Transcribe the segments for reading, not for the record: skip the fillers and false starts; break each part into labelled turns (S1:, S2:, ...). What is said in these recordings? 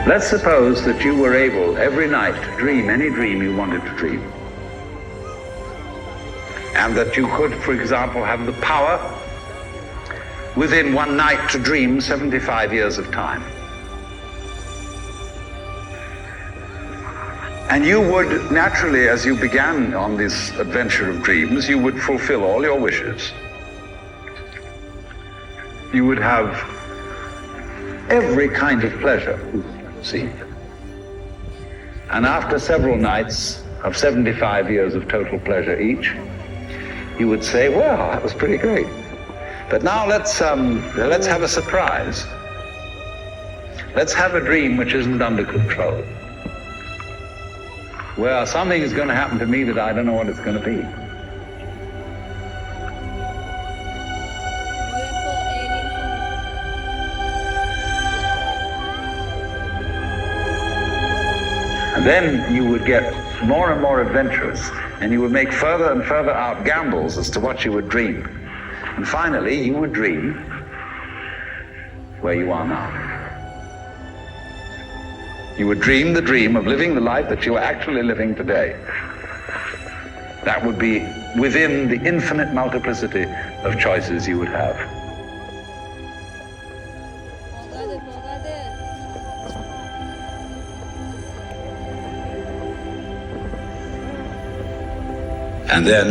S1: Let's suppose that you were able every night to dream any dream you wanted to dream. And that you could, for example, have the power within one night to dream 75 years of time. And you would naturally, as you began on this adventure of dreams, you would fulfill all your wishes. You would have every kind of pleasure, see. And after several nights of 75 years of total pleasure each, you would say, well, that was pretty great. But now let's have a surprise. Let's have a dream which isn't under control, where something is going to happen to me that I don't know what it's going to be. And then you would get more and more adventurous, and you would make further and further out gambles as to what you would dream. And finally, you would dream where you are now. You would dream the dream of living the life that you are actually living today. That would be within the infinite multiplicity of choices you would have. And then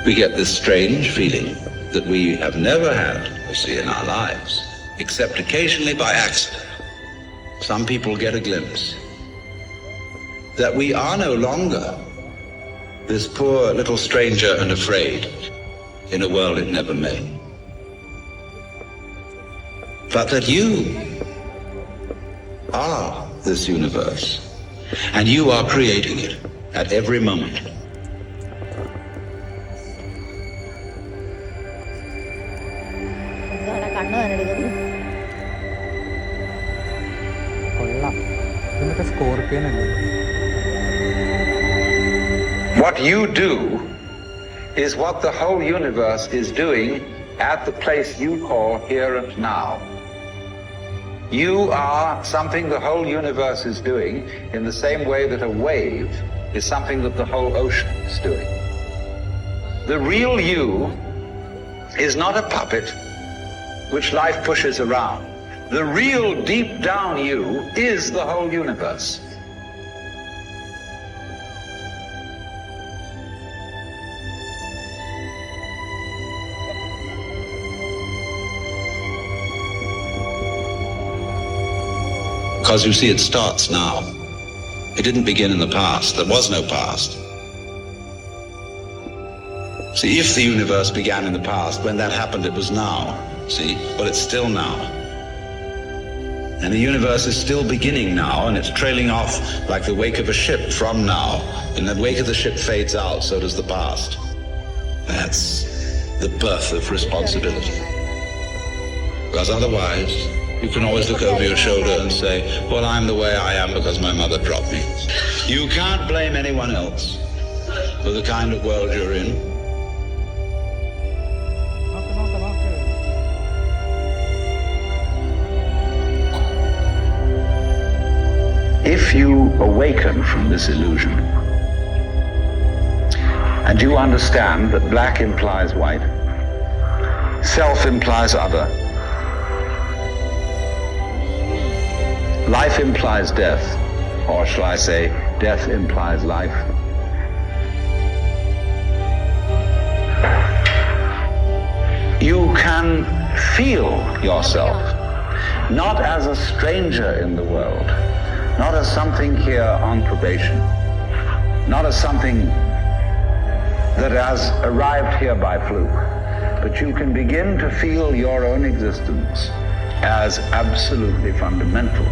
S1: we get this strange feeling that we have never had, you see, in our lives, except occasionally by accident. Some people get a glimpse that we are no longer this poor little stranger and afraid in a world it never made, but that you are this universe, and you are creating it at every moment. What you do is what the whole universe is doing at the place you call here and now. You are something the whole universe is doing in the same way that a wave is something that the whole ocean is doing. The real you is not a puppet which life pushes around. The real deep down you is the whole universe. Because you see, it starts now. It didn't begin in the past. There was no past. See, if the universe began in the past, when that happened, it was now. See? But it's still now. And the universe is still beginning now, and it's trailing off like the wake of a ship from now. And the wake of the ship fades out, so does the past. That's the birth of responsibility. Because otherwise, you can always look over your shoulder and say, well, I'm the way I am because my mother dropped me. You can't blame anyone else for the kind of world you're in. If you awaken from this illusion and you understand that black implies white, self implies other, life implies death, or shall I say, death implies life. You can feel yourself not as a stranger in the world, not as something here on probation, not as something that has arrived here by fluke, but you can begin to feel your own existence as absolutely fundamental.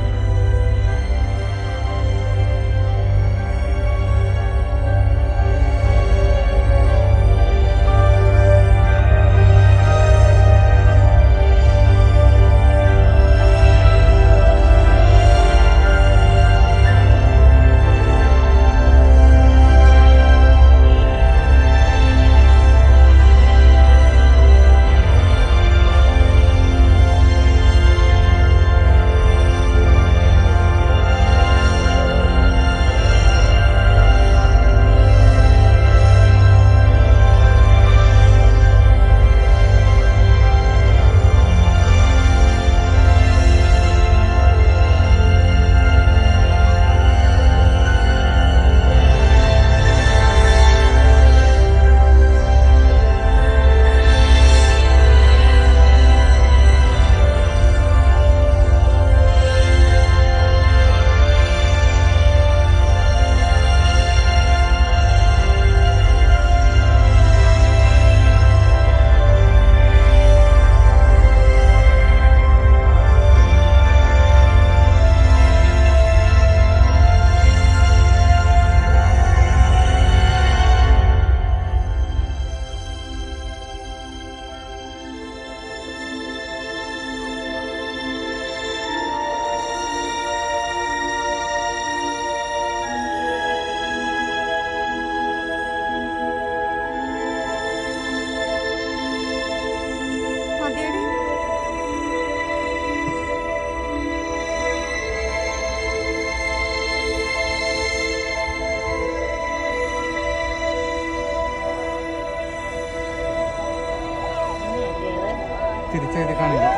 S2: തിരിച്ചെഴുതി കാണില്ല.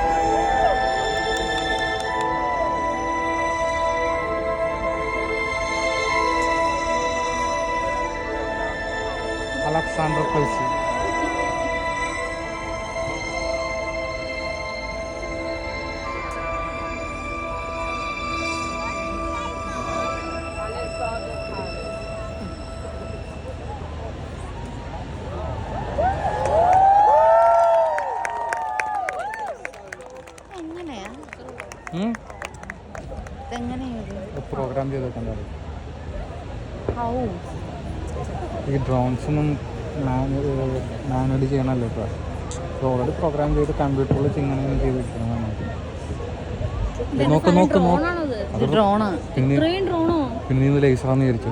S2: Alexander place. Programme ചെയ്തിട്ടുണ്ടാവും. ഈ ഡ്രോൺസൊന്നും manually ചെയ്യണമല്ലോ ഇപ്പോൾ. Already programme ചെയ്ത് കമ്പ്യൂട്ടറിൽ ഇങ്ങനെ ചെയ്തിരിക്കണം. നോക്ക് നോക്ക് നോക്ക്. പിന്നെ ലേസറാന്ന് വിചാരിച്ചു.